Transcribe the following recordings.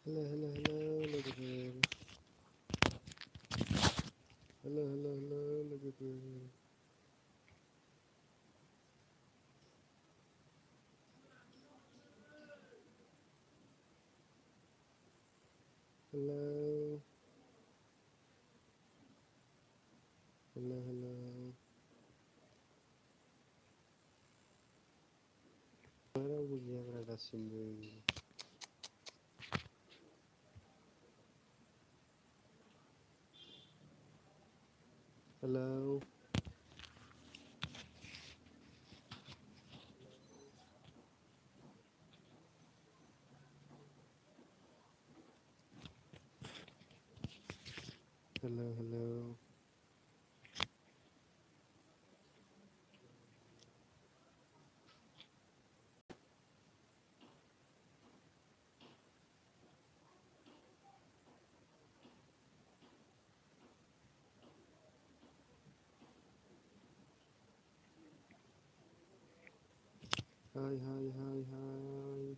हेल' हेल' हेल' लोगोफोर हेल' लोगोफोर हेल' हेल' रावबो गैयाब्रा दासिमबो हेलौ हेल' हाय हाय हाय हाय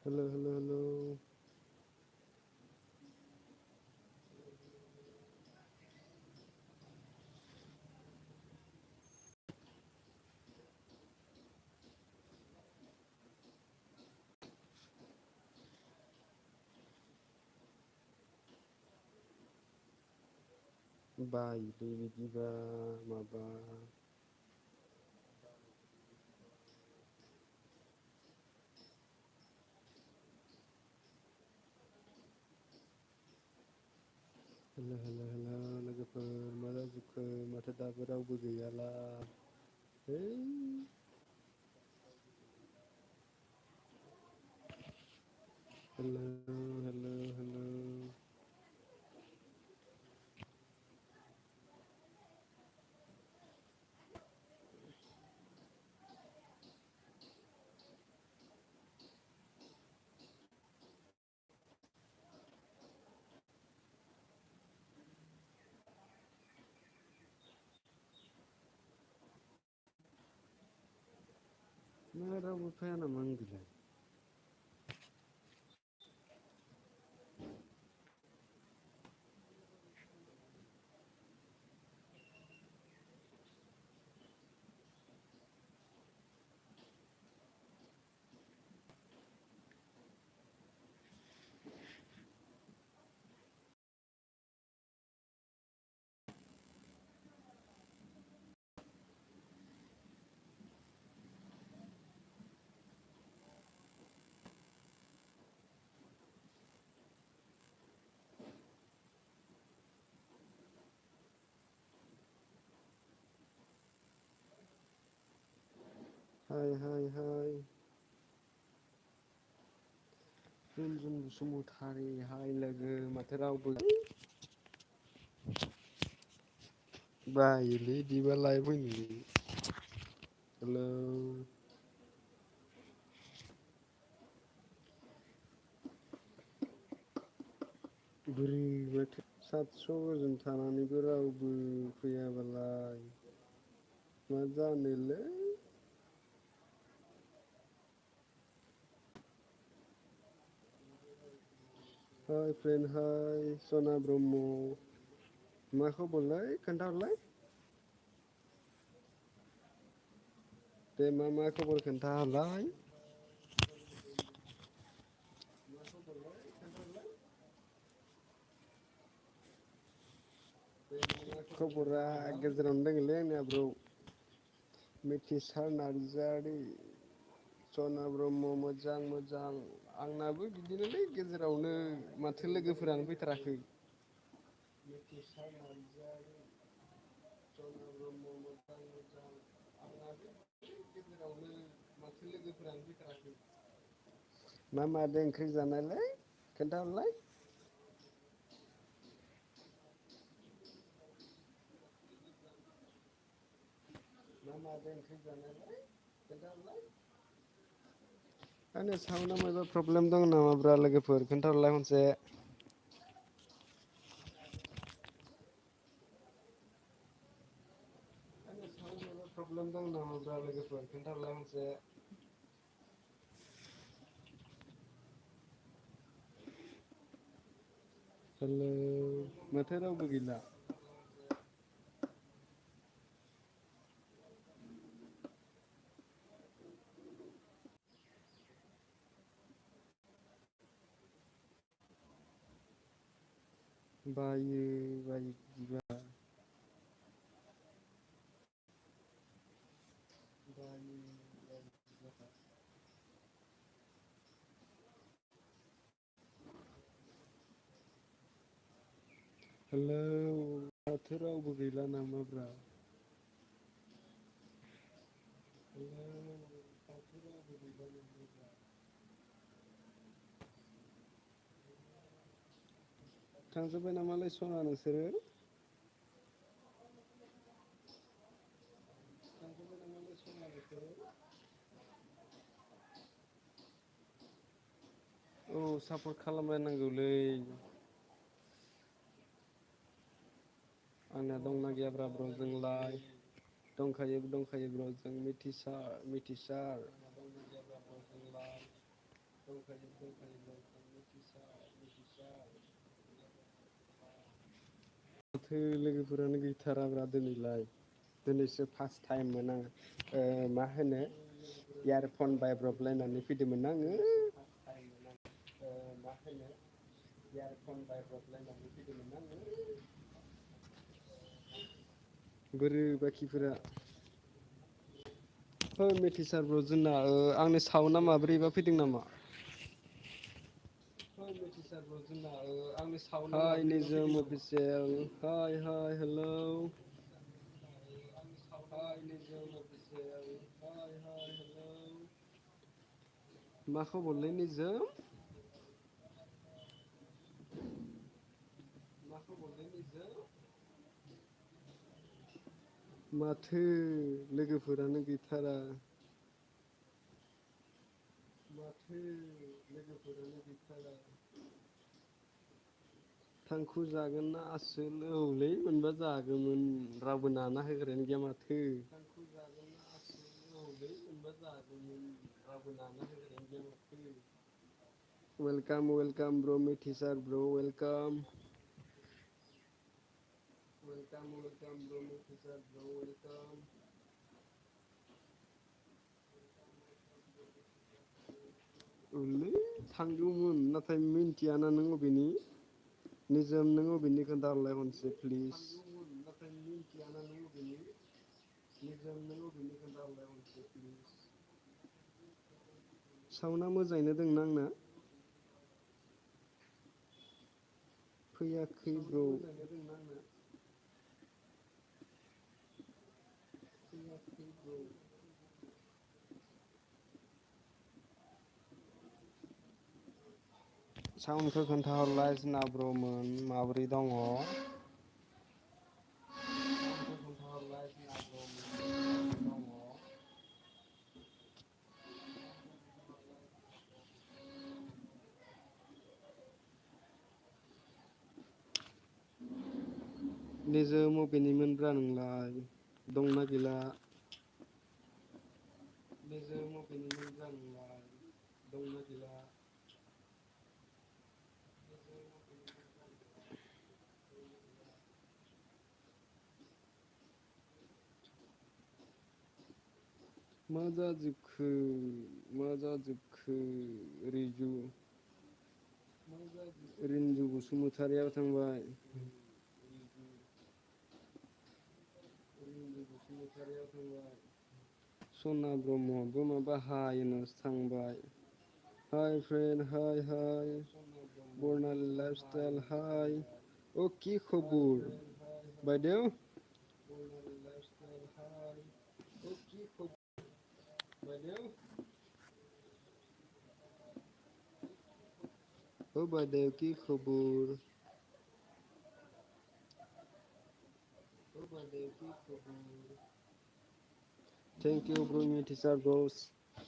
हेल' बायोलै बिदिबा माबा हेल' लोगोफोर मा जाजोबखो माथो दाबो रावबो गैयालाय है हेल' मा रावबो फैया नामा आंजोंलाय हाय हाय हाय रुनजुन बसुमतारी हाय लोगो माथो रावबो बायोलै बिदिबा लाइभ फैनो हेलौ बोरै माथो 700 गोजोन थानानैबो रावबो फैयाबालाय मा जानोलै हाय फ्रेन्ड हाय सना ब्रह्म मा खबरलै खोन्थाहरलाय दे मा खबर खोन्थाहरलाय खबरा गेजेरावनो दङलै आंनिया ब्र मिथिसार नार्जारि सना ब्रह्म मोजां मोजां आंनाबो बिदिनोलै गेजेरावनो माथो लोगोफोरानो फैथाराखै मिथिसार नार्जारि सना ब्रह्म मोजां मोजां आंनाबो गेजेरावनो माथो लोगोफोरानो फैथाराखै मा मादो ओंख्रि जानायलै खोन्थाहरलाय मा मादो ओंख्रि जानायलै खोन्थाहरलाय आंनिया साउन्डआ मायबा प्रब्लेम दं नामाब्रा लोगोफोर खोन्थाहरलाय खनसे प्रब्लेम दं नामाब्रा लोगोफोर खोन्थाहरलाय खनसे। हेलौ माथो रावबो गैला। बायो बिदिबा। हेलौ माथो रावबो गैला नामाब्रा। थांजोब्बाय नामालोय सना नोंसोरो? औ सापर्ट खालामलायनांगौलै। आंना दंना गैयाब्रा ब्र जोंलाय दंखायो ब्र जों मिथिसार। माथो लोगोफोरानो गैथाराब्रा दिनैलाय। दिनैसो फार्स्ट टाइममोन आङो मा होनो इयारफन बायब्रबलायनानै फैदोंमोन आङो। मा होनो इयारफन बायब्रबलायनानै फैदोंमोन आङो। बोरो बाखिफोरा? मिथिसार ब्र जोंना आंनि साउन्डआ माब्रैबा फैदों नामा? हाय निजोम अफिसियेल हाय हेलौ। मा खबरलै निजोम? माथो लोगोफोरानो गैथारा। माथो लोगोफोरानो गैथारा। थांखु जागोन ना आसोल औलै मोनबा जागौमोन रावबो नाना होग्रायानो गैया माथो। वेलकाम ब्र मिथिसार ब्र वेलकाम। वेलकाम ब्र मिथिसार ब्र वेलकाम। औलै थांगौमोन नाथाय मिन्थियाना नों अबेनि? निजोम नों अबेनि खोन्थाहरलाय खनसे प्लिज। साउन्डआ मोजाङैनो दंना आंना? फैयाखै ब्र। साउन्डखौ खोन्थाहरलाय सिनाब्र'मोन माबोरै दङ? निजोम अबेनिमोनब्रा नोंलाय दंना गैला? निजोम अबेनिमोनब्रा नोंलाय दंना गैला? मा जाजोबखो रिजु? रिन्जु बसुमतारियाबो थांबाय। सना ब्रह्मआबो माबा हाय होननासो थांबाय। हाय फ्रेन्ड हाय बरनालि लाइफ स्टाइल हाय। अ कि खबर बायदेव? अ बायदेव कि खबर? थेंक इउ ब्र मिथिसार ब्र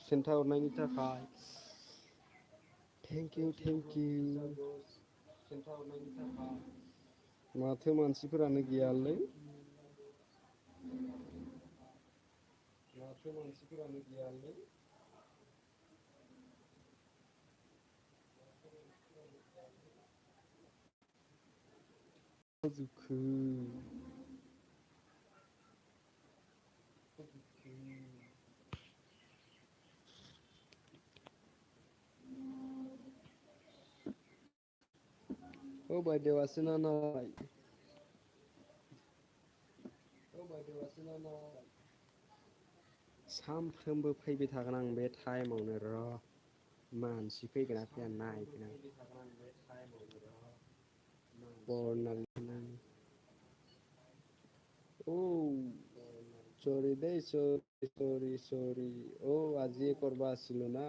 खिन्थाहरनायनि थाखाय। Thank you. माथो मानसिफोरानो गैयालै। मानसिफोरानो गैयालै जुखो अ बायदेव नानाय सानफ्रोमबो फैबाय थागोन आं बे टाइमावनो र' मानसि फैगोना फैया नायगोन आं औ सरि दै सरि औ আজি কৰবা আছিলো না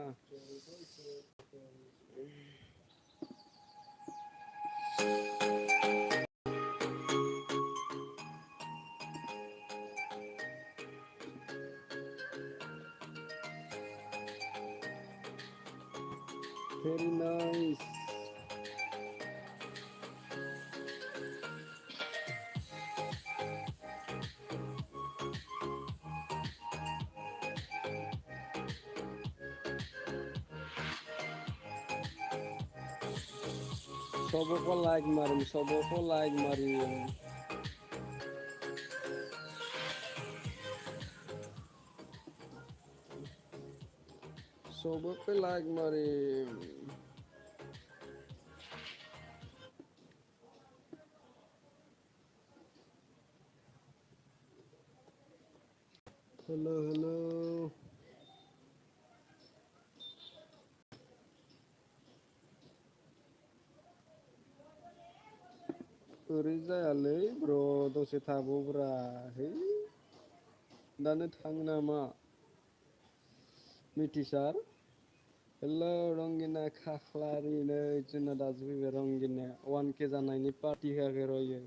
very nice सबको लाइक मारिम सबको लाइक मारिम हेलो ओरै जायालै ब्र दसे थाबावब्रा है दानो थाङो नामा मिथिसार हेल' रंगिना खाख्लारि नै जोंना दासो फैबाय रंगिनाया 1K जानायनि पार्टि होआखै र' इयो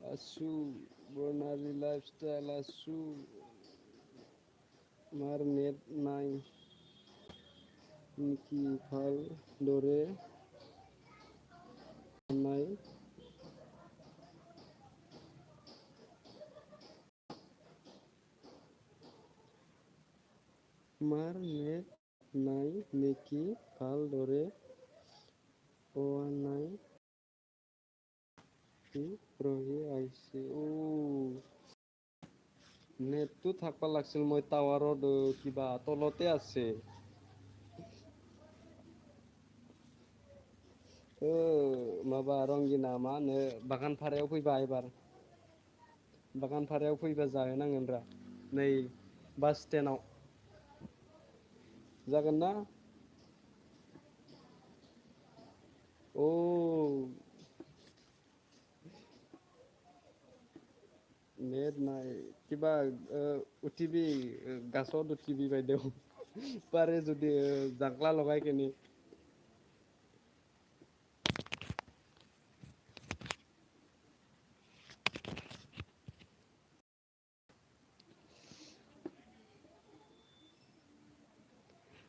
आसु बरनारि लाइफ स्टाइल आसु मार नेट नाय निखि फाल दरे नाय मार नेट नाय निखि फाल दरे नाय ৰহি আহিছে নেটটো থাকবা লাগছিল মই টাৱাৰত কিবা তলতে আছে माबा रंगिना मा होनो बागानफारायाव फैबा एबार बागानफारायाव फैबा जाहोनांगोन रा नै बास स्टेन्डआव जागोन ना औ নেট নাই কিবা উঠিবি গাছত উঠিবি বাইদেউ পাৰে যদি জাকলা লগাই কিনি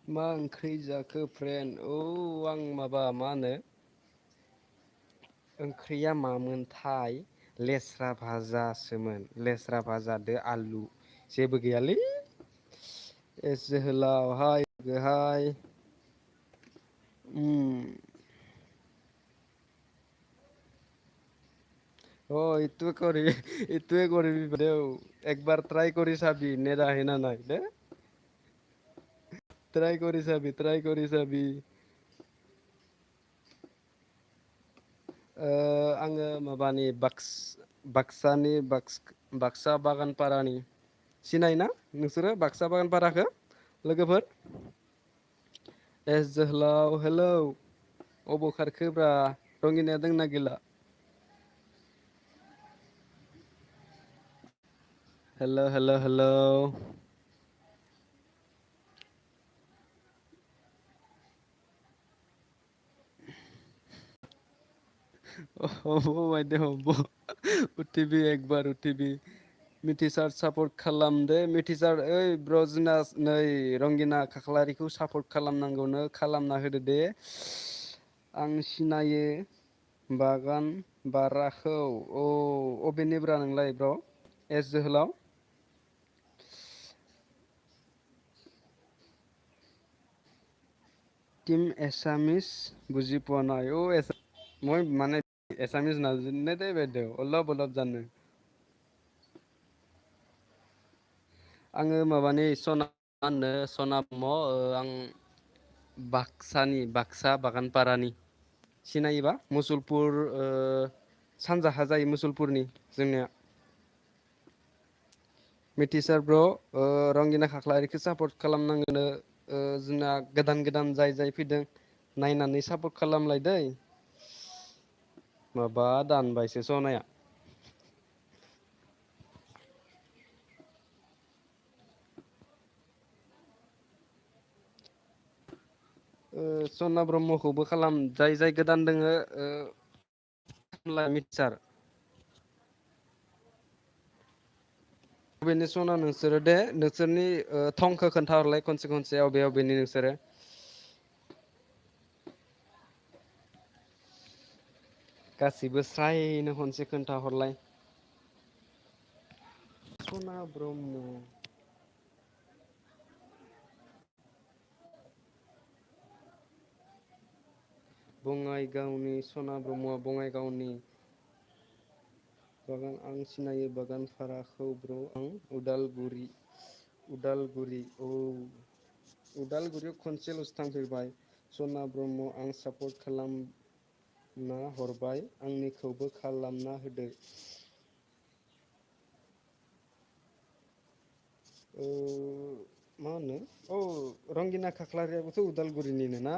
मा ओंख्रि जाखो फ्रेन्ड औ आं माबा मा होनो ओंख्रिया मामोनथाय लेस्रा भाजासोमोन लेस्रा भाजादो आलु जेबो गैयालै एस जोहोलाव हाय लोगो ইটোৱে কৰিবি দেও একবাৰ ট্ৰাই কৰি চাবি নেট আহে না নাই দে ট্ৰাই কৰি চাবি आङो माबानि बाक्सा बागानपारानि सिनायोना नोंसोरो बाक्सा बागानपाराखौ लोगोफोर एस जोहोलाव हेलौ अबाव खारखोब्रा रंगिनाया दोंना गैला हेल' হ'ব बायदेव হ'ব उथिबि एकबार उथिबि मिथिसार सापर्ट खालामदो मिथिसार ओइ ब्रजना नै रंगिना खाख्लारिखौ सापर्ट खालामनांगौनो खालामना होदो दे आं सिनायो बागान बाराखौ अबेनिब्रा नोंलाय ब्र' एस जोहोलाव টিম এছামিছ বুজি পোৱা নাই অ' মই মানে এছামিজ নাজানো দেই বাইদেউ অলপ অলপ জানো। आङो माबानि सना मा होनो सना ब्रह्म आं बाक्सानि बाक्सा बागानपारानि सिनायोबा मुसलपुर सानजाहा जायो मुसलपुरनि जोंनिया मिथिसार ब्र' रंगिना खाख्लारिखौ सापर्ट खालामनांगोनो जोंना गोदान गोदान जाय जाय फैदों नायनानै सापर्ट खालामलायदै माबा दानबायसो सनाया सना ब्रह्मखौबो खालाम जाय जाय गोदान दोङो मिथिसार बबेनि सना नोंसोरो दे नोंसोरनि थंखौ खोन्थाहरलाय खनसे खनसे अबे अबेनि नोंसोरो गासिबो स्रायनो खनसे खोन्थाहरलाय सना ब्रह्म बङाइगावनि सना ब्रह्मआ बङाइगावनि बागान आं सिनायो बागानफाराखौ ब्र आं उदालगुरि औ उदालगुरियाव खनसेल'सो थांफेरबाय सना ब्रह्म आं सापर्ट खालामना हरबाय आंनिखौबो खालामना होदो मा होनो औ रंगिना खाख्लारियाबोथ' उदालगुरिनिनो ना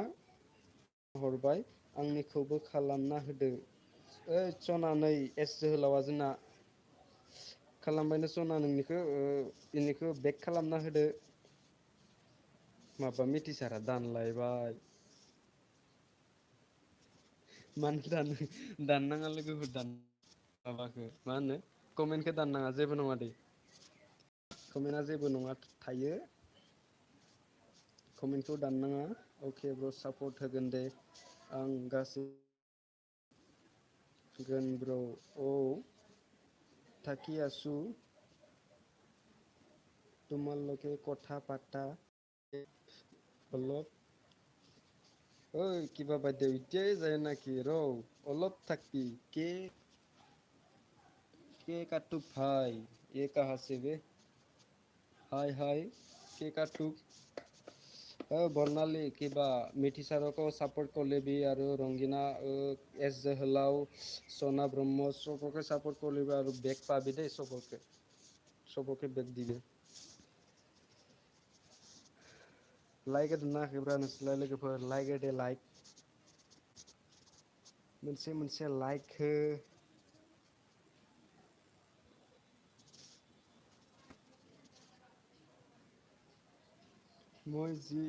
हरबाय आंनिखौबो खालामना होदो ओइ सना नै एस जोहोलावा जोंना खालामबायनो सना नोंनिखौ बेनिखौ बेक खालामना होदो माबा मिथिसारा दानलायबाय मानो दाननाङा लोगोफोर माबाखो मा होनो कमेन्टखौ दाननाङा जेबो नङा दे कमेन्टआ जेबो नङा थायो कमेन्टखौ दाननाङा अके ब्र सापर्ट होगोन दे आं गासै गोन ब्र औ थाखि आसु তোমালোকে কথা পাতা অলপ ঐ কিবা বাইদেউ এতিয়াই যায় নেকি ৰ অলপ থাকবি के काटुक भाई ये कहाँ से बे हाय हाय के काटुक बर्णाली किबा मिथिसारকো सापर्ट কৰিবি আৰু ৰংগিনা এছ जोहोलाव सना ब्रह्म सबকে सापर्ट কৰিবি আৰু বেক পাবি দেই सबके बेक दिबि लाइक होदोंना होआखैब्रा नोंसोरलाय लोगोफोर लाइक होदो लाइक मोनसे मोनसे लाइक हो মই যি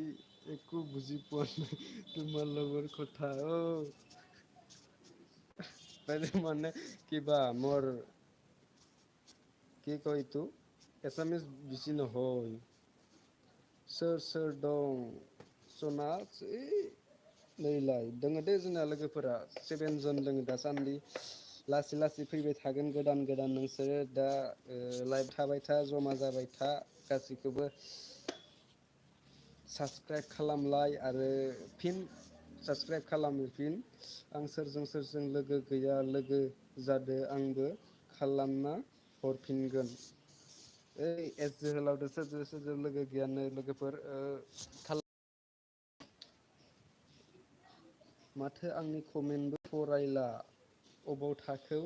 একো বুজি পোৱা নাই তোমাৰ লগৰ কথা বাইদেউ মানে কিবা মোৰ কি কয় এইটো এছামিজ বেছি নহয় सोर सोर दं सना ओइ नैलाय दोङो दे जोंना लोगोफोरा 7 जन दोङो दासान्दि लासै लासै फैबाय थागोन गोदान गोदान नोंसोरो दा लाइभ थाबाय था जमा जाबाय था गासैखौबो साबसक्राइब खालामलाय आरो फिन साबसक्राइब खालामो फिन आं सोरजों सोरजों लोगो गैया लोगो जादो आंबो खालामना हरफिनगोन ओइ एस जोहोलावदो सोरजों सोरजों लोगो गैयानो लोगोफोर माथो आंनि कमेन्टबो फरायला अबाव थाखो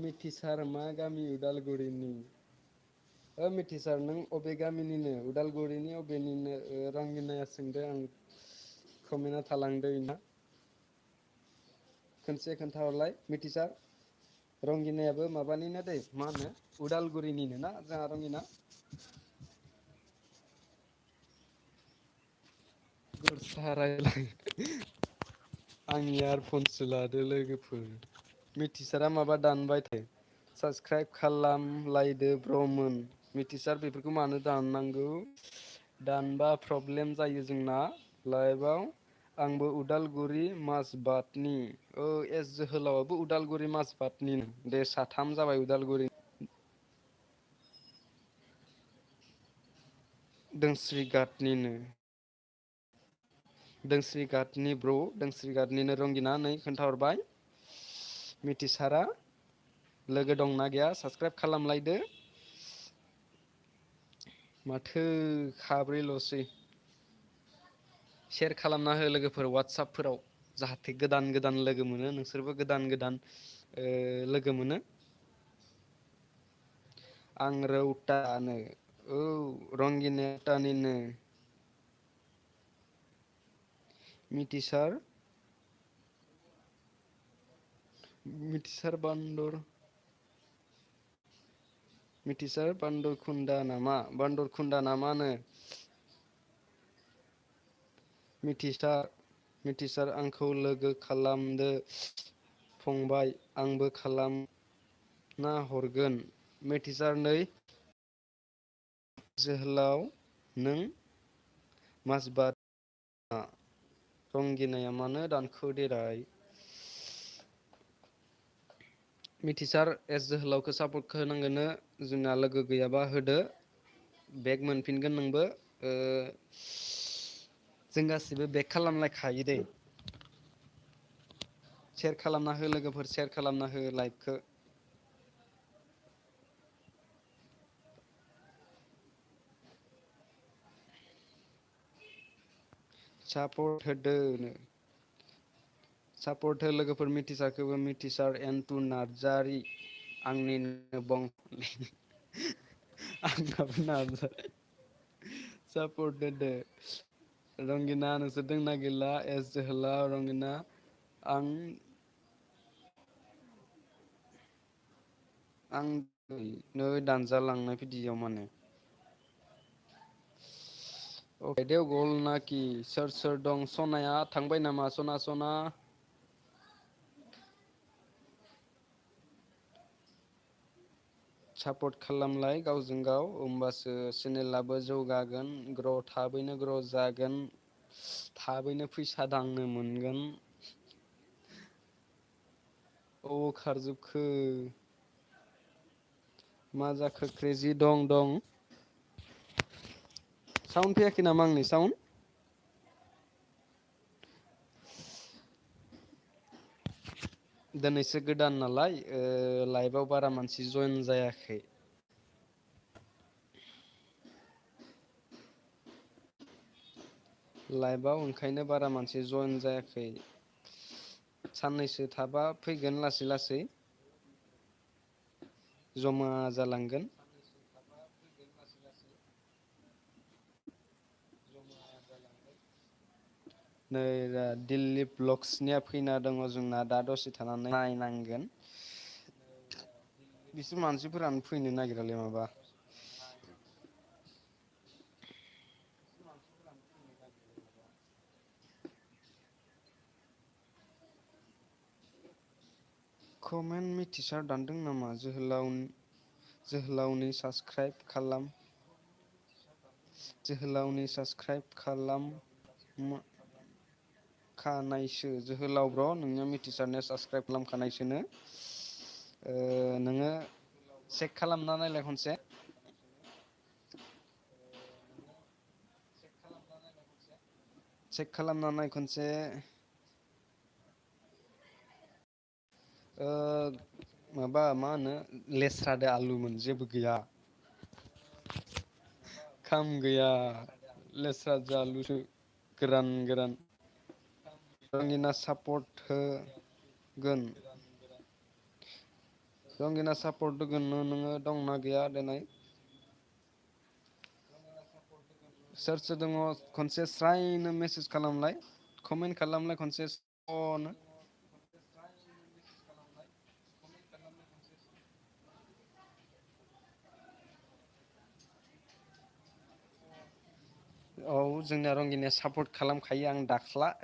मिथिसार मा गामि उदालगुरिनि मिथिसार नों अबे गामिनिनो उदालगुरिनि अबेनिनो रंगिनाया सोंदों आं कमेन्टआ थालांदों इना खनसे खोन्थाहरलाय मिथिसार रंगिनायाबो माबानिनो दै मा होनो उदालगुरिनिनो ना जोंहा रंगिना गोसा रायलाय आं इयारफनसो लादो लोगोफोर मिथिसारा माबा दानबाय थायो साबसक्राइब खालामलायदो ब्रमोन मिथिसार बेफोरखौ मानो दाननांगौ दानबा प्रब्लेम जायो जोंना लाइभआव आंबो उदालगुरि माजबातनि एस जोहोलावआबो उदालगुरि माजबातनि दे साथाम जाबाय उदालगुरि दोंस्रि गाटनिनो दोंस्रि गाटनि ब्र' दोंस्रि गाटनिनो रंगिना नै खोन्थाहरबाय मिथिसारा लोगो दंना गैया साबसक्राइब खालामलायदो माथो खाब्रैल'सै सेयार खालामना हो लोगोफोर वाट्सापफोराव जाहाथे गोदान गोदान लोगो मोनो नोंसोरबो गोदान गोदान लोगो मोनो आं रौतानो औ रंगिनाया रौतानिनो मिथिसार मिथिसार बान्दर मिथिसार बान्दर खुन्दा नामा बान्दर खुन्दा नामानो मिथिसार आंखौ लोगो खालामदो फंबाय आंबो खालामना हरगोन मिथिसार नै जोहोलाव नों माजबाद रंगिनाया मानो दानखो देराय मिथिसार एस जोहोलावखौ सापर्ट होनांगोननो जोंना लोगो गैयाबा होदो बेग मोनफिनगोन नोंबो जों गासिबो बेक खालामलायखायो दै सेयार खालामना हो लोगोफोर सेयार खालामना हो लाइभखौ सापर्ट होदोनो सापर्ट हो लोगोफोर मिथिसारखौबो मिथिसार एन्टु नार्जारि आंनिनो बं आंनाबो नार्जारि सापर्ट होदो रंगिना नोंसोर दंना गैला एस जोहोलाव रंगिना आं आं नै दानजालांनाय भिडिअ माने अके गल नाकि सोर सोर दं सनाया थांबाय नामा सना सापर्ट खालामलाय गावजों गाव होमबासो चेनेलाबो जौगागोन थाबैनो ग्र' जागोन थाबैनो फैसा दांनो मोनगोन अ खारजोबखो मा जाखो क्रेजि दं साउन्ड फैयाखै नामा आंनि साउन्ड दिनैसो गोदान नालाय लाइभआव बारा मानसि जइेन जायाखै लाइभआव ओंखायनो बारा मानसि जइेन जायाखै साननैसो थाबा फैगोन लासै लासै जमा जालांगोन नै दा दिल्ली ब्लक्सनिया फैना दङ जोंना दा दसे थानानै नायनांगोन बिसोर मानसिफोरानो फैनो नागिरालै माबा कमेन्ट मिथिसार दानदों नामा जोहोलावनि साबसक्राइब खालाम जोहोलावनि साबसक्राइब खालाम खानायसो जोहोलाव ब्र' नोंनिया मिथिसारनाया साबसक्राइब खालामखानायसोनो नोङो चेक खालामना नायलाय खनसे चेक खालामना नाय खनसे माबा मा होनो लेस्रादो आलुमोन जेबो गैया खाम गैया लेस्रादो आलुसो गोरान रंगिना सापर्ट होगोन रंगिना सापर्ट होगोन नोङो दंना गैया दिनै सोर सोर दङ खनसे स्रायनो मेसेज खालामलाय कमेन्ट खालामलाय खनसे स्रनो औ जोंनिया रंगिनाया सापर्ट खालामखायो आं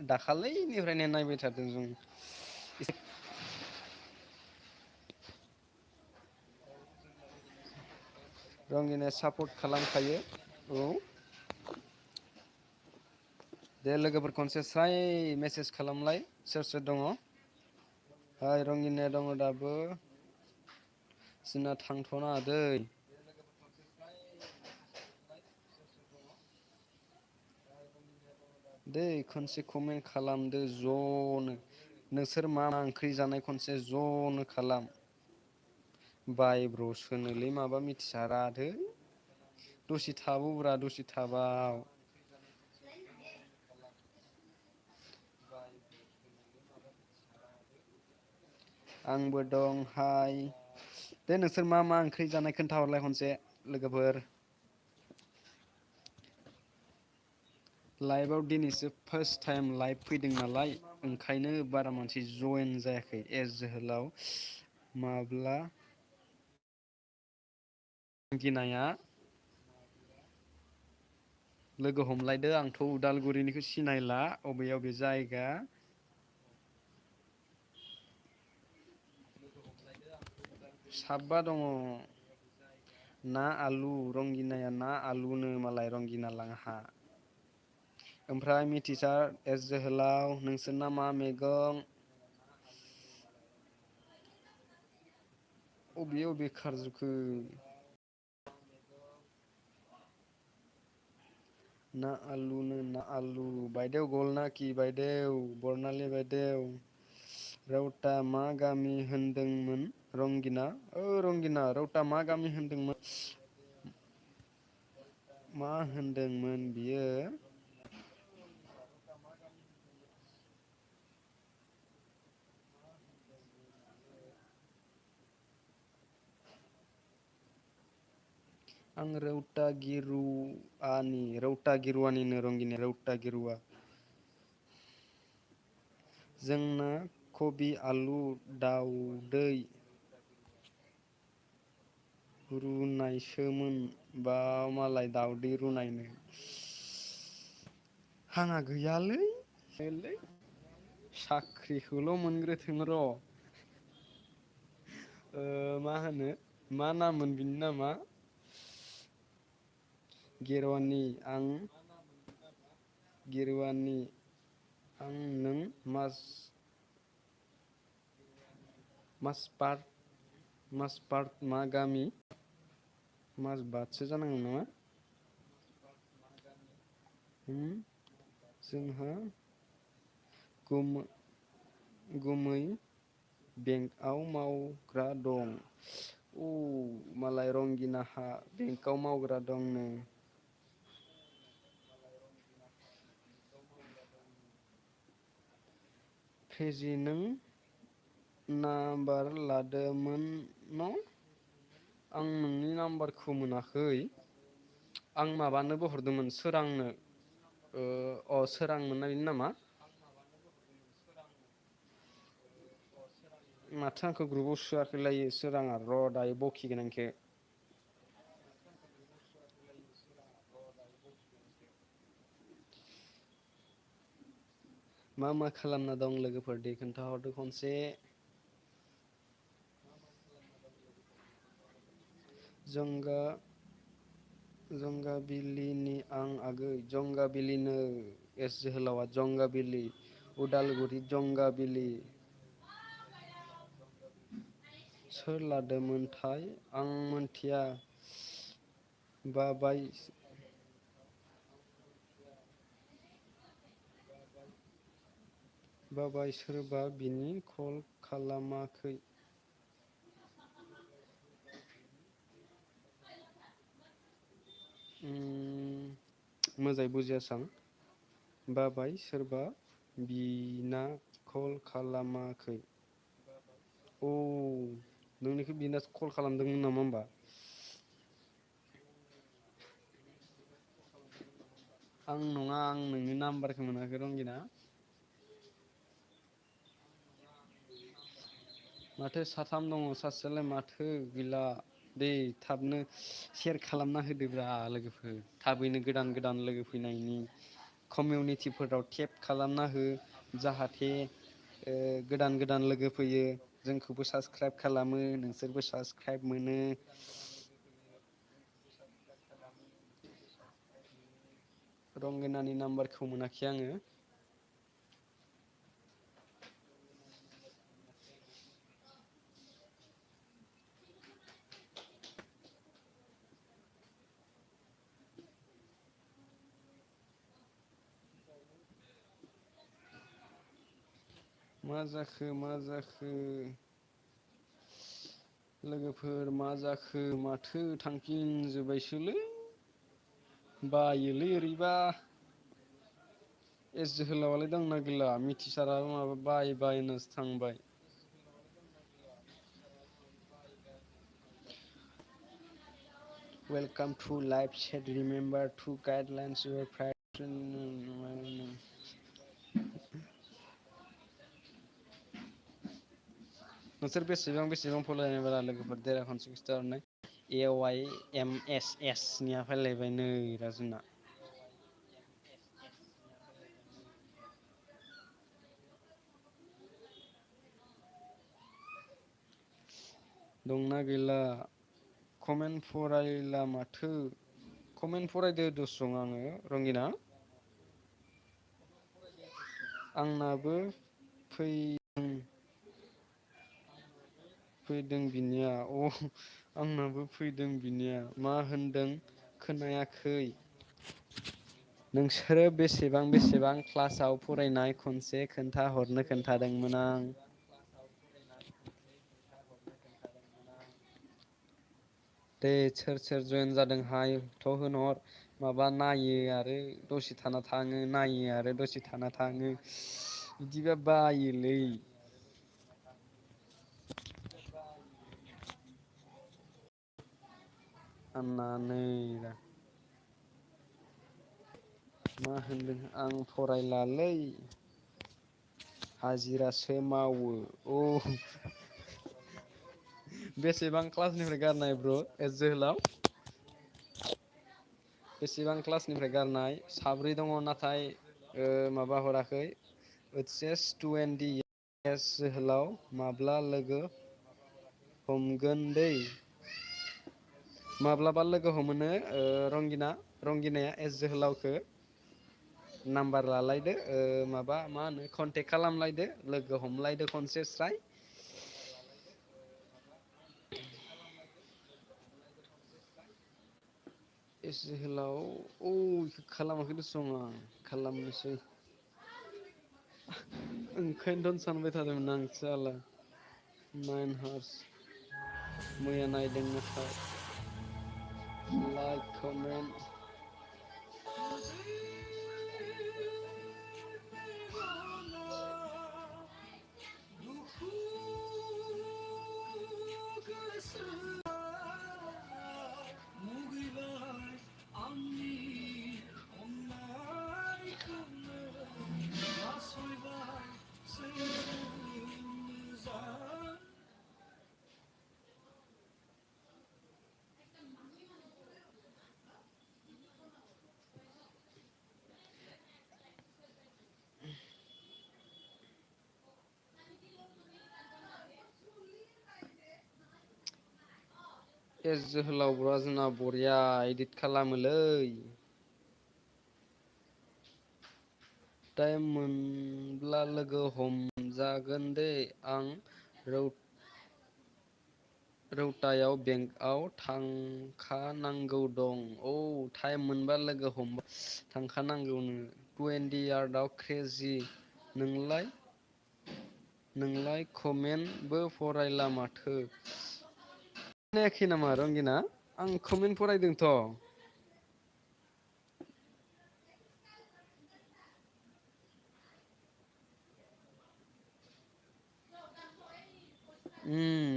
दाखालिनिफ्रायनो नायबाय थादों जों रंगिनाया सापर्ट खालामखायो औ दे लोगोफोर खनसे स्राय मेसेज खालामलाय सोर सोर दङ हाय रंगिनाया दङ दाबो जोंना थांथ'नाङा दै दै खनसे कमेन्ट खालामदो ज'नो नोंसोर मा मा ओंख्रि जानाय खनसे ज'नो खालाम। बाय ब्र' सोनोलै माबा मिथिसारा धै दसे थाबावब्रा दसे थाबाव। आंबो दं हाय। दे नोंसोर मा मा ओंख्रि जानाय खोन्थाहरलाय खनसे लोगोफोर। लाइभआव दिनैसो फार्स्ट टाइम लाइभ फैदों नालाय ओंखायनो बारा मानसि जयेन जायाखै एस जोहोलाव माब्ला गिनाया लोगो हमलायदो आंथ' उदालगुरिनिखौ सिनायला अबे अबे जायगा। साबा दङ। ना आलु रंगिनाया ना आलुनो मालाय रंगिना लांहा। ओमफ्राय मिथिसार एस जोहोलाव नोंसोरना मा मैगं? अबे अबे खारजोबखो? ना आलुनो ना आलु बायदेव गलनाखि बायदेव बरनालि बायदेव। रौता मा गामि होनदोंमोन रंगिना ओ रंगिना रौता मा गामि होनदोंमोन? मा होनदोंमोन बियो? आं रौतागिरुवानिनो रंगिनाया रौतागिरुवा। जोंना कबि आलु दाउदै। रुनायसोमोन बाव मालाय दावदै रुनायनो। आंहा गैयालै। साख्रिखौल' मोनग्रोथों र'। मा होनो मा नाममोन बिनि नामा? गेर'वानि आं गिरवानि आं नों मास मासबात मा गामि? माजबातसो जानांगौ नामा? जोंहा गुमै बेंकआव मावग्रा दं। मालाय रंगिनाहा बेंकआव मावग्रा दंनो। क्रेजि नों नाम्बार लादोंमोन न'? आं नोंनि नाम्बारखौ मोनाखै। आं माबानोबो हरदोंमोन सोरांनो सोरांमोनना बिनि नामा? माथो आंखौ ग्रुपाव सोआखैलायो सोराङा र' दायो बखिगोन आंखौ। मा मा खालामना दं लोगोफोर दे खोन्थाहरदो खनसे। जंगाबिलिनि आं आगै जंगाबिलिनो एस जोहोलावा जंगाबिलि उदालगुरि जंगाबिलि। सोर लादोंमोनथाय आं मोनथिया। बाबाय बाबाय सोरबा बिनि कल खालामाखै। मोजाङै बुजियासां बाबाय सोरबा बिना कल खालामाखै। नोंनिखौ बिनासो कल खालामदोंमोन नामा होमबा? आं नङा आं नोंनि नाम्बारखौ मोनाखै रंगिना। माथो साथाम दङ सासेयालाय माथो गैला दे थाबनो सेयार खालामना होदोब्रा लोगोफोर थाबैनो गोदान गोदान लोगो फैनायनि कमिउनिटिफोराव टेप खालामना हो जाहाथे गोदान गोदान लोगो फैयो जोंखौबो साबसक्राइब खालामो नोंसोरबो साबसक्राइब मोनो। रंगिनानि नाम्बारखौ मोनाखै आङो। मा जाखो मा जाखो लोगोफोर मा जाखो माथो थांफिनजोब्बायसोलै बायोलै ओरैबा ए जोहोलावआलाय दंना गैला मिथिसाराबो माबा बाय बाय होननासो थांबाय। Welcome to live chat remember to guidelines your private नोंसोर बेसेबां बेसेबां फरायनाय बारा लोगोफोर देर खनसे खिथाहरनाय A Y M S S निया फैलायबाय नै राजोंना दंना गैला कमेन्ट फरायला माथो कमेन्ट फरायदो दसं आङो रंगिना आंनाबो फैदों फैदों बिनिया अ आंनाबो फैदों बिनिया मा होनदों खोनायाखै नोंसोरो बेसेबां बेसेबां क्लासाव फरायनाय खनसे खोन्थाहरनो खोन्थादोंमोन आं दे सोर सोर जयेन जादों हाय थ' होनहर माबा नायो आरो दसे थाना थाङो नायो आरो दसे थाना थाङो बिदिबा बायोलै आंना नै दा मा होनदों आं फरायलालै हाजिरासो मावो अ बेसेबां क्लासनिफ्राय गारनाय ब्र' ए जोहोलाव बेसेबां क्लासनिफ्राय गारनाय साब्रै दङ नाथाय माबा हराखै ओइस एस टु एन डि एस जोहोलाव माब्ला लोगो हमगोन दै माब्लाबा लोगो हमोनो रंगिना रंगिनाया एस जोहोलावखो नाम्बार लालायदो माबा मा होनो कन्टेक्ट खालामलायदो लोगो हमलायदो खनसे स्राय एस जोहोलाव औ बेखौ खालामाखै दसं आं खालामनोसै ओंखायनोथ' सानबाय थादोंमोन आं साला नाइन हार्स मैया नायदों नाथाय लाइक कमेन्ट एस जोहोलावआ जोंना बरिया इदिट खालामोलै टाइम मोनब्ला लोगो हमजागोन दे आं रौ रौतायाव बेंकआव थांखानांगौ दं औ टाइम मोनबा लोगो हमबा थांखानांगौनो टुवेन्टि यार्डआव क्रेजि नोंलाय कमेन्टबो फरायला माथो खोनायाखै नामा रंगिना आं कमेन्ट फरायदोंथ'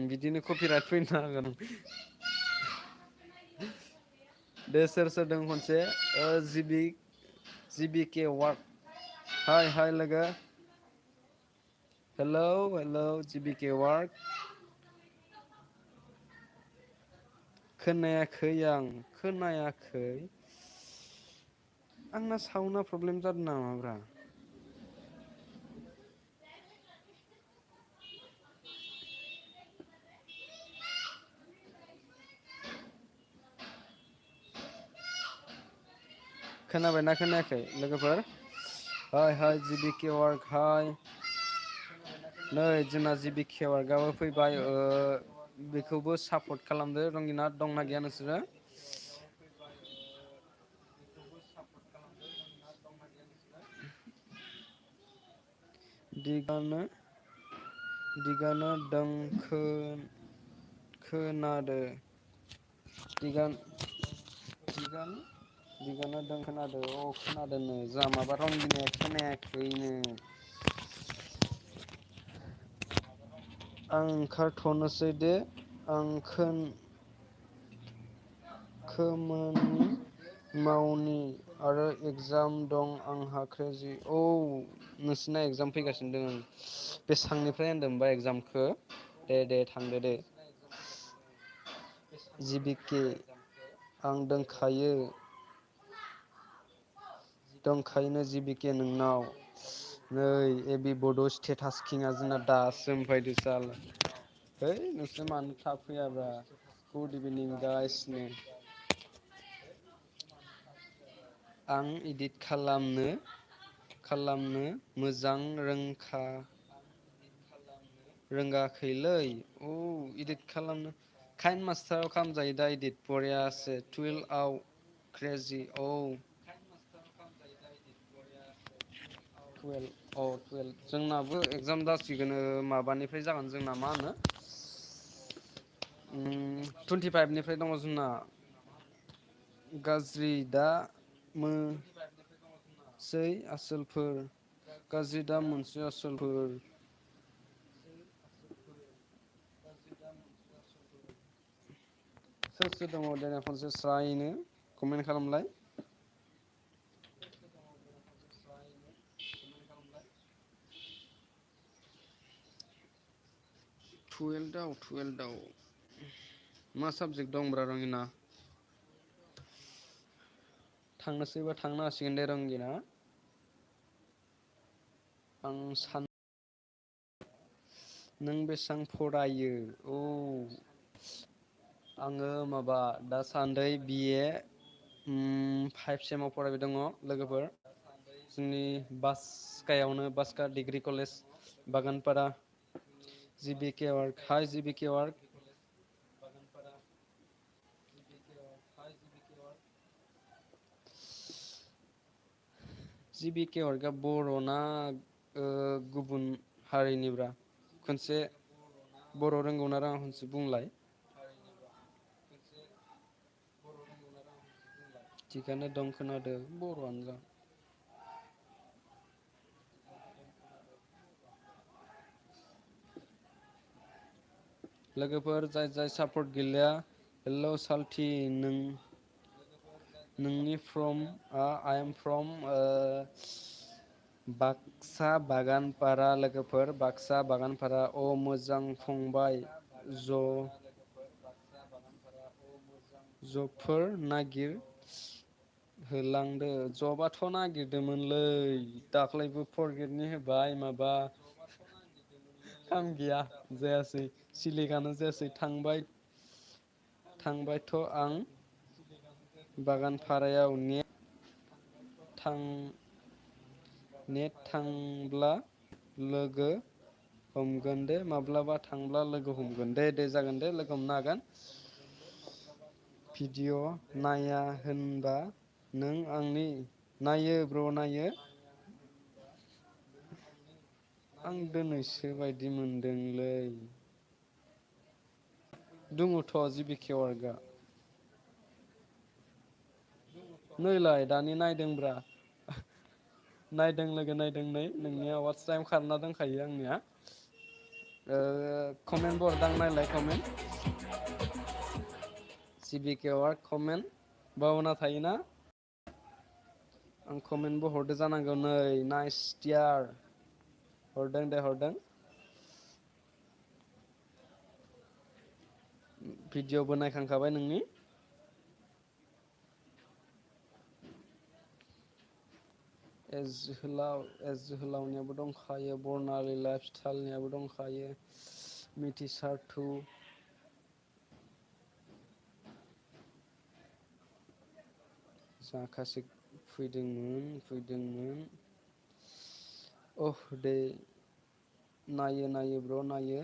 बिदिनो कपिराइट फैनो हागोन दे सोर सोर दों खनसे जिबि के वार्ड हाय हाय लोगो हेलौ हेलौ जिबि के वार्ड खोनायाखै आं खोनायाखै आंना साउन्डआ प्रब्लेम जादों नामाब्रा खोनाबायना खोनायाखै लोगोफोर हाय हाय जिबि के वार्ड हाय नै जोंना जिबि खेवार्डआबो फैबाय बेखौबो सापर्ट खालामदो रंगिना दंना गैया नोंसोरो दिगानो दिगानो दों खोनादो दिगान दिगानो दों खोनादो अ खोनादोंनो जा माबा रंगिनाया खोनायाखैनो। आं ओंखारथ'नोसै दे आं खोमोनि मावनि आरो एगजाम दं आंहा क्रेजि औ नोंसिना एगजाम फैगासिनो दं बेसेबांनिफ्राय होनदोंबा एगजामखौ दे दे थांदो दे जिबिके आं दोनखायो दंखायोनो जिबिके नोंनाव नै ए बि बड' स्टेटास किङा जोंना दासो ओमफाय साला है नोंसोर मानो थाब फैयाब्रा गुड इभिनिं गाइसनो आं इदिट खालामनो मोजां रोङाखैलै औ इदिट खालामनो काइन मास्टाराव खालामजायो दा इदिट बरियासो टुवेल्भआव क्रेजि औ टुवेल्भ औ टुवेल्भ जोंनाबो एगजाम जासिगोन माबानिफ्राय जागोन जोंना मा होनो 25निफ्राय दङ जोंना गाज्रि दा मोनसै आसोलफोर गाज्रि दा मोनसै आसोलफोर सोर सोर दङ देनाय खनसे स्रायनो कमेन्ट खालामलाय टुवेल्थआव मा साबजेक्ट दंब्रा रंगिना थांनोसैबा थांनो हासिगोन दे रंगिना आं सान नों बेसेबां फरायो औ आङो माबा दासान्दै बिए 5 सेमाव फरायबाय दङ लोगोफोर जोंनि बासखायावनो डिग्रि कलेज बागानपारा जिबिके वार्ड हाय जिबिके वार्ड जिबिके वार्डआ बर'ना गुबुन हारिनिब्रा खनसे बर' रोंगौना रोङा खनसे बुंलाय थिगानो दं खोनादो बर'आनो जा लोगोफोर जाय जाय सापर्ट गैलाया हेल' साल्थि नोंनि आइ एम फ्रम बाक्सा बागानपारा लोगोफोर बाक्सा बागानपारा अ मोजां फंबाय ज' जबफोर नागिर होलांदो जबाथ' नागिरदोंमोनलै दाख्लैबो फर ग्रेडनि होबाय माबा खाम गैया जायासै सिलेकआनो जायासै थांबायथ' आं बागानपारायाव नेट थांब्ला लोगो हमगोन दे माब्लाबा थांब्ला लोगो हमगोन दे दे जागोन दे लोगो हमनो हागोन भिडिअ' नाया होनबा नों आंनि नायो ब्र नायो आं दिनैसो बायदि मोनदोंलै दङथ' जिबिके वार्डआ नैलाय दानि नायदोंब्रा नायदों लोगो नायदों नै नोंनिया वाट्स टाइम खारना दंखायो आंनिया कमेन्ट बरदां नायलाय कमेन्ट सिबिके वार्ड कमेन्ट बावना थायोना आं कमेन्टबो हरदो जानांगौ नै नाइस डियार हरदों दे हरदों भिडिअ'बो नायखांखाबाय नोंनि एस जोहोलावनियाबो दंखायो बरनालि लाइफ स्टाइलनियाबो दंखायो मिथिसार टु जाखासे फैदोंमोन दे नायो ब्र नायो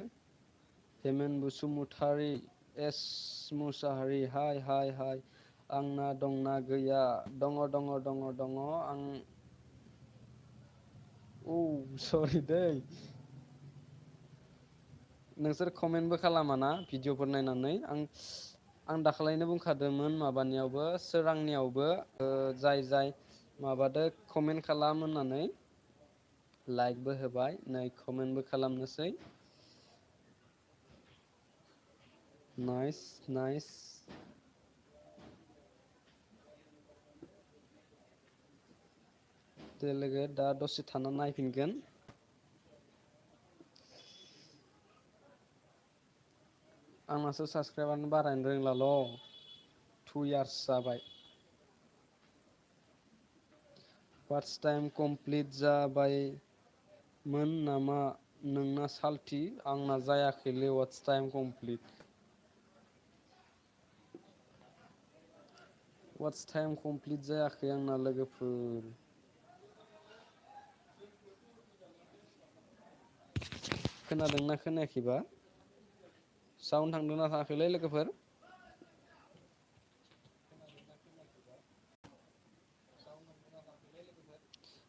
हेमेन बसुमतारी एस मुसाहारि हाय आंना दंना गैया दङ आं सरि दै नोंसोर कमेन्टबो खालामाना भिडिअफोर नायनानै आं दाखालिनो बुंखादोंमोन माबानियावबो सोरांनियावबो जाय जाय माबादो कमेन्ट खालाम होननानै लाइकबो होबाय नै कमेन्टबो खालामनोसै नाइस नाइस दे लोगो दा दसे थाना नायफिनगोन आंनासो साबसक्राइबारानो बारायनो रोंलाल' 2 इयार्स जाबाय फार्स्ट टाइम कमप्लिट जाबायमोन नामा नोंना सालथि आंना जायाखैलै वाट्स टाइम कमप्लिट वाट्स टाइम कमप्लिट जायाखै आंना लोगोफोर खोनादोंना खोनायाखैबा साउन्ड थांदोंना थाङाखैलै लोगोफोर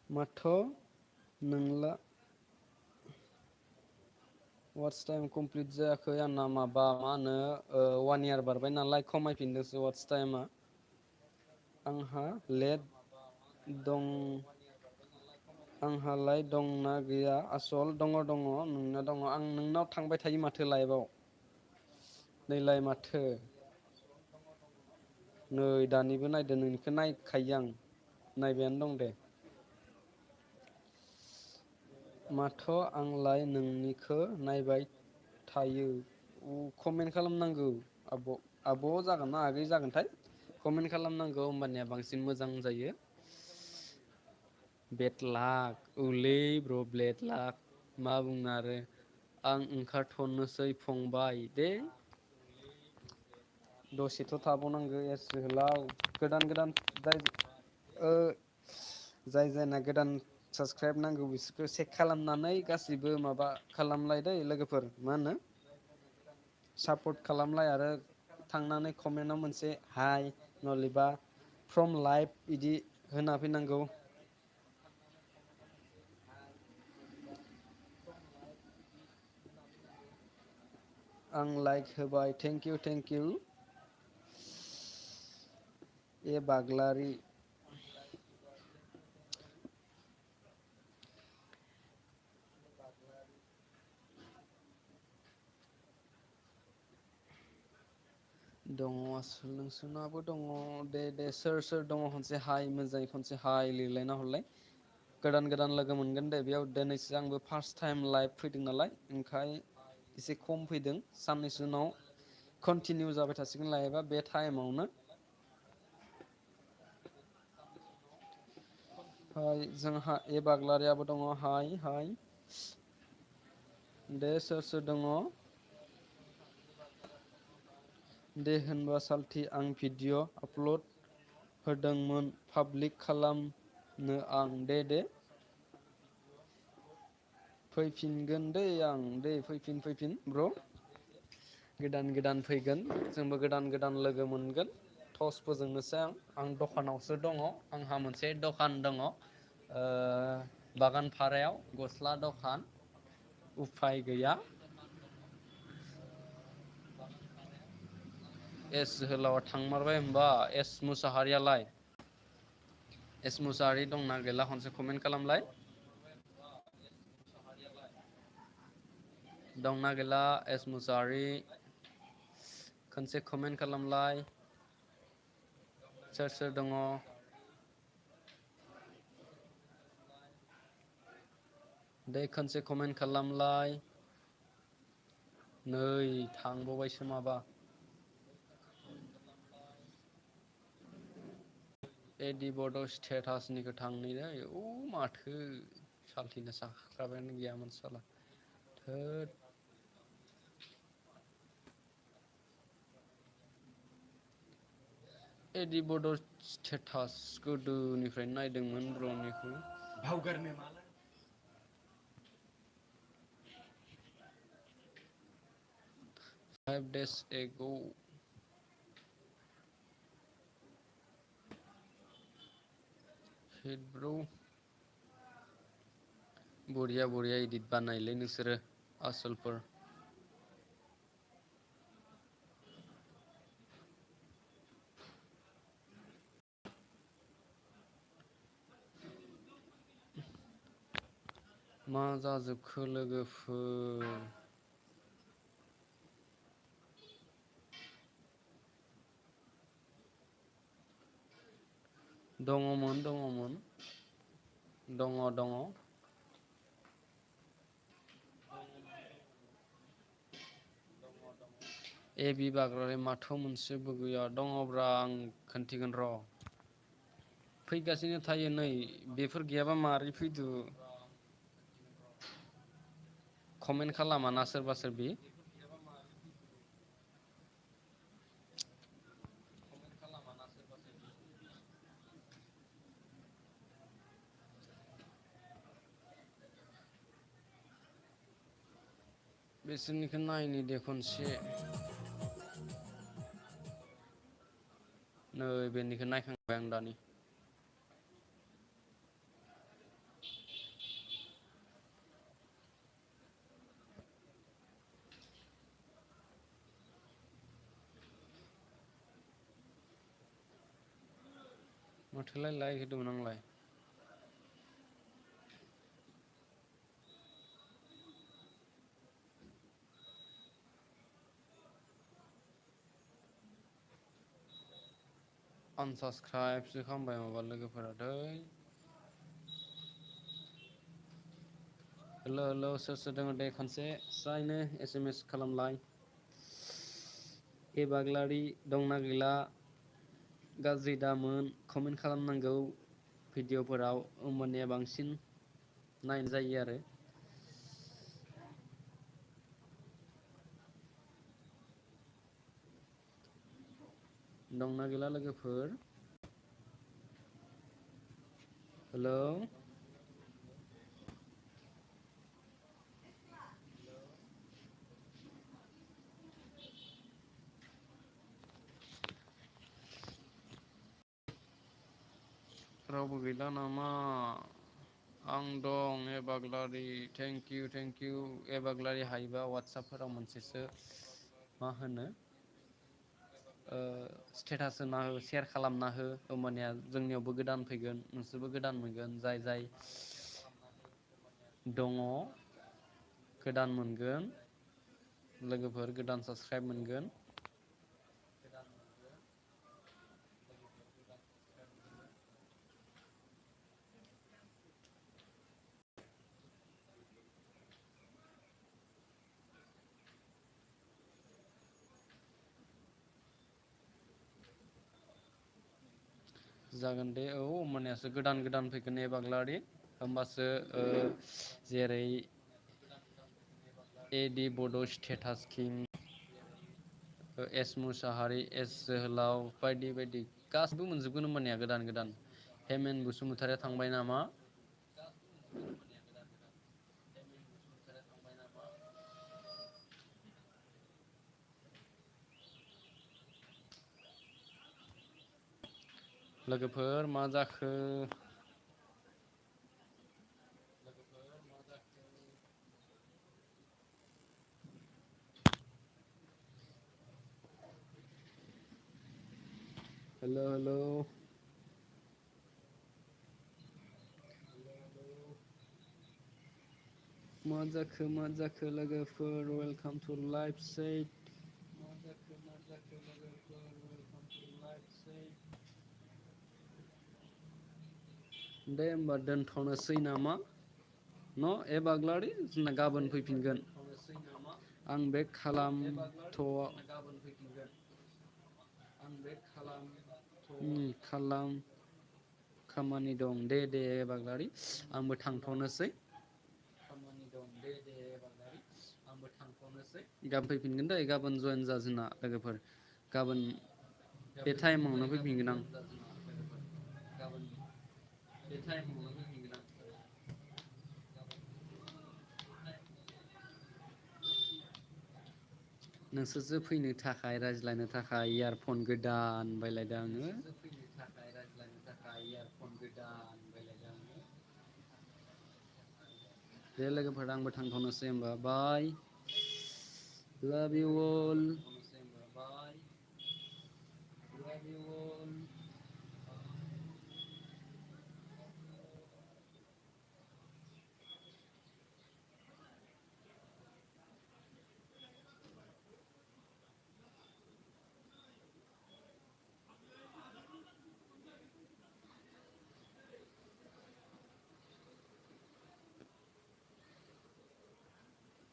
माथ' नोंला वाट्स टाइम कमप्लिट जायाखै आंना माबा मा होनो 1 इयार बारबाय नालाय खमायफिनदोंसो वाट्स टाइमा आंहा लेट दं आंहालाय दंना गैया आसल दङ नोंना दङ आं नोंनाव थांबाय थायो माथो लाइभआव नैलाय माथो नै दानिबो नायदो नोंनिखौ नायखायो आं नायबायानो दं दे माथ' आंलाय नोंनिखौ नायबाय थायो कमेन्ट खालामनांगौ आब' जागोन ना आगै जागोनथाय कमेन्ट खालामनांगौ होमबानिया बांसिन मोजां जायो बेद लाक औलै ब्र बेद लाक मा बुंनो आरो आं ओंखारथ'नोसै फंबाय दे दसेथ' थाबावनांगौ एस जोहोलाव गोदान गोदान जाय जायना गोदान साबसक्राइब नांगौ बिसोरखौ चेक खालामनानै गासिबो माबा खालामलाय दै लोगोफोर मा होनो सापर्ट खालामलाय आरो थांनानै कमेन्टआव मोनसे हाइ नलेबा फ्रम लाइफ बिदि होना फैनांगौ आं लाइक होबाय थेंकिउ थेंकिउ ए बाग्लारि दङ आसोल नोंसोरनाबो दङ दे सोर सोर दङ खनसे हाय मोजाङै खनसे हाय लिरलायना हरलाय गोदान गोदान लोगो मोनगोन दे बेयाव दिनैसो आंबो फार्स्ट टाइम लाइभ फैदों नालाय ओंखाय एसे खम फैदों साननैसो उनाव कन्टिनिउ जाबाय थासिगोन लाइभआ बे टाइमावनो हाय जोंहा ए बाग्लारियाबो दङ हाय हाय दे सोर सोर दङ दे होनबा सालथि आं भिडिअ आपल'ड होदोंमोन पाब्लिक खालामनो आं दे फैफिनगोन दै आं दे फैफिन ब्र' गोदान गोदान फैगोन जोंबो गोदान गोदान लोगो मोनगोन टर्स फोजोंनोसै आं दखानावसो दङ आंहा मोनसे दखान दङ बागानफारायाव गस्ला दखान उफाय गैया एस जोहोलावा थांमारबाय होनबा एस मुसाहारियालाय एस मुसाहारि दंना गैला खनसे कमेन्ट खालामलाय दंना गैला एस मुसाहारि खनसे कमेन्ट खालामलाय सोर सोर दङ दे खनसे कमेन्ट खालामलाय नै थांबावबायसो माबा एडि बड' स्टेटासनिखौ थांनाय माथो सालथिना साख्राबायानो गैयामोन साला थोद एडि बड' स्टेटास गोदोनिफ्रायनो नायदोंमोन ब्रनिखौ बावगारनो माला 5 days ago हिट ब्र' बरिया बरिया इदिट बानायलै नोंसोरो आसोलफोर मा जाजोबखो लोगोफोर? दङमोन दङमोन दङ। ए बि बाग्रालाय माथो मोनसेबो गैया दङब्रा आं खोन्थिगोन र'। फैगासिनो थायो नै बेफोर गैयाबा मारै फैदो। कमेन्ट खालामा ना सोरबा सोरबि? बिसोरनिखौ नायनि दे खनसे। नै बेनिखौ नायखांबाय आं दानि। माथोलाय लाइक होदोंमोन आंलाय। आनसाबसक्राइबसो खालामबाय माबा लोगोफोरा दै। हेल' हेल' सोर सोर दङ दे खनसे स्रायनो एस एम एस खालामलाय। ए बाग्लारि दंना गैला? गाज्रि दामोन कमेन्ट खालामनांगौ भिडिअ'फोराव होमबानिया बांसिन नायनाय जायो आरो। दंना गैला लोगोफोर? हेलौ। रावबो गैला नामा? आं दं ए बाग्लारि थेंकिउ थेंकिउ ए बाग्लारि हायोबा वाटसापफोराव मोनसेसो मा होनो स्टेटास होना हो सेयार खालामना हो होमबानिया जोंनियावबो गोदान फैगोन नोंसोरबो गोदान मोनगोन जाय जाय दङ गोदान मोनगोन लोगोफोर गोदान साबसक्राइब मोनगोन। जागोन दे औ होमबानियासो गोदान गोदान फैगोन ने बाग्लारि होमबासो जेरै एडि बड' स्टेटास किं एस मुसाहारि एस जोहोलाव बायदि बायदि गासिबो मोनजोबगोन होमबानिया गोदान गोदान हेमेन बसुमतारिया थांबाय नामा? लोगोफोर मा जाखो? हेल' हेल'। मा जाखो लोगोफोर वेलकाम टु लाइभ सेट मा जाखो लोगोफोर वेलकाम टु लाइभ सेट दे होमबा दोनथ'नोसै नामा न' ए बाग्लारि जोंना गाबोन फैफिनगोन आं बेक खालामथ' खालाम खामानि दं दे दे बाग्लारि आंबो थांथ'नोसै खामानि दं दे दे बाग्लारि आंबो थांथ'नोसै गाबोन फैफिनगोन दै गाबोन जयेन जा जोंना लोगोफोर गाबोन बे टाइमावनो फैफिनगोन आं गाबोन बे टाइमावनो फैफिनगोन आं नोंसोरसो फैनो थाखाय रायज्लायनो थाखाय इयारफन गोदान बायलायदों आङो फैनो थाखाय रायज्लायनो थाखाय इयारफन गोदान बायलायदों आङो दे लोगोफोर आंबो थांथ'नोसै होमबा बाय लाभ इउ अल